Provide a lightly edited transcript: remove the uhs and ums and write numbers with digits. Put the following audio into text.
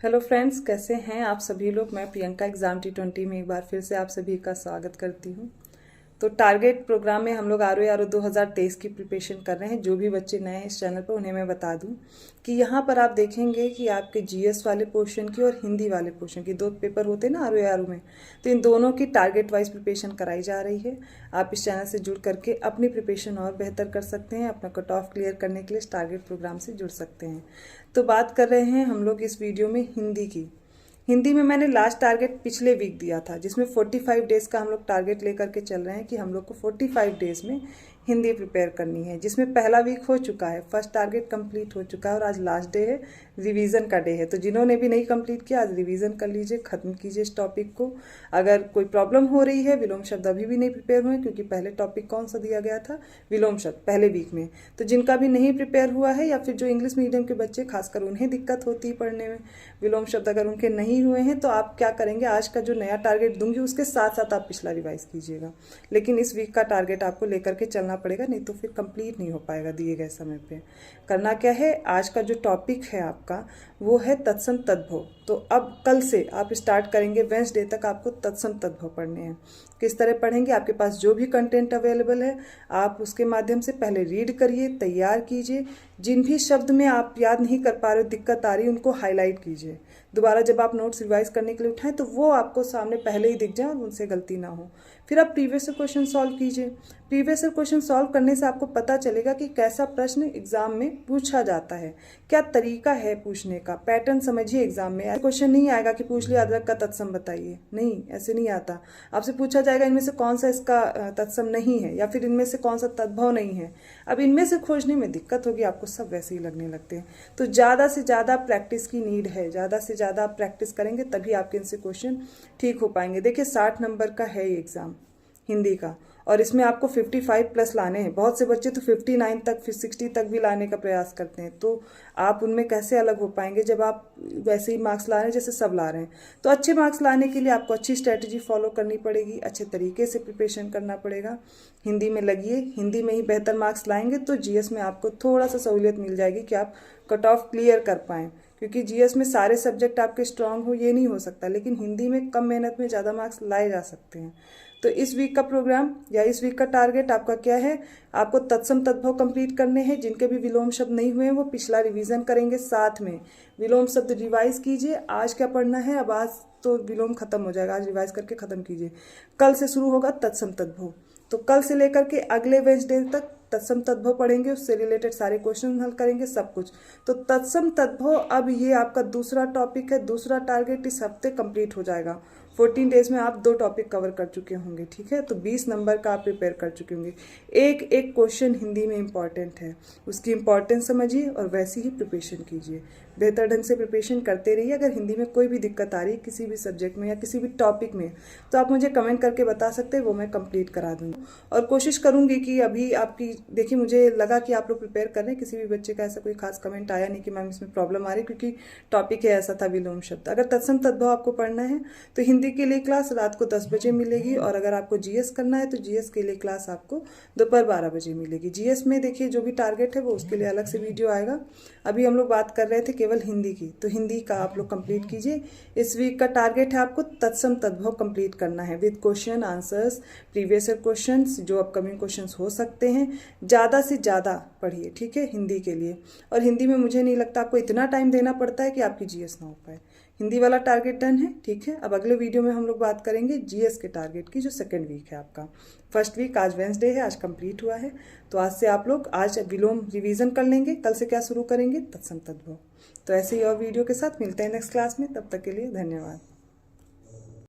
Hello friends, कैसे हैं आप सभी लोग। मैं प्रियंका एग्ज़ाम T20 में एक बार फिर से आप सभी का स्वागत करती हूं। तो टारगेट प्रोग्राम में हम लोग ROA 2023 की प्रिपरेशन कर रहे हैं। जो भी बच्चे नए हैं इस चैनल पर उन्हें मैं बता दूं कि यहाँ पर आप देखेंगे कि आपके GS वाले पोर्शन की और हिंदी वाले पोर्शन की दो पेपर होते हैं ना ROA में, तो इन दोनों की टारगेट वाइज प्रिपरेशन कराई जा रही है। आप इस चैनल से जुड़ करके अपनी प्रिपरेशन और बेहतर कर सकते हैं। अपना कट ऑफ क्लियर करने के लिए इस टारगेट प्रोग्राम से जुड़ सकते हैं। तो बात कर रहे हैं हम लोग इस वीडियो में हिंदी की। हिंदी में मैंने लास्ट टारगेट पिछले वीक दिया था, जिसमें 45 डेज़ का हम लोग टारगेट लेकर के चल रहे हैं कि हम लोग को 45 डेज़ में हिंदी प्रिपेयर करनी है, जिसमें पहला वीक हो चुका है, फर्स्ट टारगेट कंप्लीट हो चुका है और आज लास्ट डे है, रिवीजन का डे है। तो जिन्होंने भी नहीं कंप्लीट किया आज रिवीजन कर लीजिए, खत्म कीजिए इस टॉपिक को। अगर कोई प्रॉब्लम हो रही है, विलोम शब्द अभी भी नहीं प्रिपेयर हुए, क्योंकि पहले टॉपिक कौन सा दिया गया था, विलोम शब्द पहले वीक में। तो जिनका भी नहीं प्रिपेयर हुआ है या फिर जो इंग्लिश मीडियम के बच्चे खासकर उन्हें दिक्कत होती है पढ़ने में, विलोम शब्द अगर उनके नहीं हुए हैं तो आप क्या करेंगे, आज का जो नया टारगेट दूंगी उसके साथ साथ आप पिछला रिवाइज कीजिएगा। लेकिन इस वीक का टारगेट आपको लेकर के चलना पड़ेगा, नहीं तो फिर कंप्लीट नहीं हो पाएगा दिए गए समय पे। करना क्या है, आज का जो टॉपिक है आपका वो है तत्सम तद्भव। तो अब कल से आप स्टार्ट करेंगे, वेडनेसडे तक आपको तत्सम तद्भव पढ़ने हैं। किस तरह पढ़ेंगे, आपके पास जो भी कंटेंट अवेलेबल है आप उसके माध्यम से पहले रीड करिए, तैयार कीजिए। जिन भी शब्द में आप याद नहीं कर पा रहे हो, दिक्कत आ रही है, उनको हाईलाइट कीजिए। दोबारा जब आप नोट्स रिवाइज करने के लिए उठाएं तो वो आपको सामने पहले ही दिख जाए और उनसे गलती ना हो। फिर आप प्रीवियस क्वेश्चन सॉल्व कीजिए। प्रीवियस क्वेश्चन सॉल्व करने से आपको पता चलेगा कि कैसा प्रश्न एग्जाम में पूछा जाता है, क्या तरीका है पूछने का, पैटर्न समझिए। एग्जाम में क्वेश्चन नहीं आएगा कि पूछ लिया अदरक का तत्सम बताइए, नहीं, ऐसे नहीं आता। आपसे पूछा जाएगा इनमें से कौन सा इसका तत्सम नहीं है, या फिर इनमें से कौन सा तद्भव नहीं है। अब इनमें से खोजने में दिक्कत होगी, आपको सब वैसे ही लगने लगते हैं। तो ज़्यादा से ज़्यादा प्रैक्टिस की नीड है, ज़्यादा से ज़्यादा आप प्रैक्टिस करेंगे तभी आपके इनसे क्वेश्चन ठीक हो पाएंगे। देखिए 60 नंबर का है ये एग्ज़ाम हिंदी का, और इसमें आपको 55 प्लस लाने हैं। बहुत से बच्चे तो 59 तक, फिर 60 तक भी लाने का प्रयास करते हैं। तो आप उनमें कैसे अलग हो पाएंगे जब आप वैसे ही मार्क्स ला रहे हैं जैसे सब ला रहे हैं। तो अच्छे मार्क्स लाने के लिए आपको अच्छी स्ट्रेटजी फॉलो करनी पड़ेगी, अच्छे तरीके से प्रिपरेशन करना पड़ेगा। हिंदी में लगिए, हिंदी में ही बेहतर मार्क्स लाएंगे तो GS में आपको थोड़ा सा सहूलियत मिल जाएगी कि आप कट ऑफ क्लियर कर पाएँ। क्योंकि GS में सारे सब्जेक्ट आपके स्ट्रांग हो ये नहीं हो सकता, लेकिन हिंदी में कम मेहनत में ज़्यादा मार्क्स लाए जा सकते हैं। तो इस वीक का प्रोग्राम या इस वीक का टारगेट आपका क्या है, आपको तत्सम तद्भव कंप्लीट करने हैं। जिनके भी विलोम शब्द नहीं हुए हैं वो पिछला रिवीजन करेंगे, साथ में विलोम शब्द रिवाइज कीजिए। आज क्या पढ़ना है, अब आज तो विलोम खत्म हो जाएगा, आज रिवाइज करके खत्म कीजिए। कल से शुरू होगा तत्सम तद्भव, तो कल से लेकर के अगले वेडनेसडे तक तत्सम तद्भव पढ़ेंगे, उससे रिलेटेड सारे क्वेश्चन हल करेंगे, सब कुछ। तो तत्सम तद्भव अब ये आपका दूसरा टॉपिक है, दूसरा टारगेट इस हफ्ते कंप्लीट हो जाएगा। 14 डेज में आप 2 टॉपिक कवर कर चुके होंगे, ठीक है। तो 20 नंबर का आप प्रिपेयर कर चुके होंगे। एक एक क्वेश्चन हिंदी में इंपॉर्टेंट है, उसकी इंपॉर्टेंस समझिए और वैसी ही प्रिपरेशन कीजिए। बेहतर ढंग से प्रिपरेशन करते रहिए। अगर हिंदी में कोई भी दिक्कत आ रही है किसी भी सब्जेक्ट में या किसी भी टॉपिक में, तो आप मुझे कमेंट करके बता सकते हैं, वो मैं कंप्लीट करा दूँगी। और कोशिश करूँगी कि अभी आपकी, देखिए मुझे लगा कि आप लोग प्रिपेयर कर रहे हैं, किसी भी बच्चे का ऐसा कोई खास कमेंट आया नहीं कि मैम इसमें प्रॉब्लम आ रही, क्योंकि टॉपिक है ऐसा था विलोम शब्द। अगर तत्सम तद्भव आपको पढ़ना है तो हिंदी के लिए क्लास रात को 10 बजे मिलेगी, और अगर आपको GS करना है तो GS के लिए क्लास आपको दोपहर 12 बजे मिलेगी। GS में देखिए जो भी टारगेट है वो उसके लिए अलग से वीडियो आएगा। अभी हम लोग बात कर रहे थे केवल हिंदी की, तो हिंदी का आप लोग कंप्लीट कीजिए। इस वीक का टारगेट है आपको तत्सम तद्भव कंप्लीट करना है with question answers, previous question, जो अपकमिंग क्वेश्चन हो सकते हैं। ज़्यादा से ज़्यादा पढ़िए, ठीक है, हिंदी के लिए। और हिंदी में मुझे नहीं लगता आपको इतना टाइम देना पड़ता है कि आपकी GS ना हो पाए। हिंदी वाला टारगेट डन है, ठीक है। अब अगले वीडियो में हम लोग बात करेंगे GS के टारगेट की, जो सेकंड वीक है आपका। फर्स्ट वीक आज वेडनेसडे है, आज कंप्लीट हुआ है, तो आज से आप लोग आज विलोम रिवीजन कर लेंगे, कल से क्या शुरू करेंगे, तत्सम तद्भव। तो ऐसे ही और वीडियो के साथ मिलते हैं नेक्स्ट क्लास में, तब तक के लिए धन्यवाद।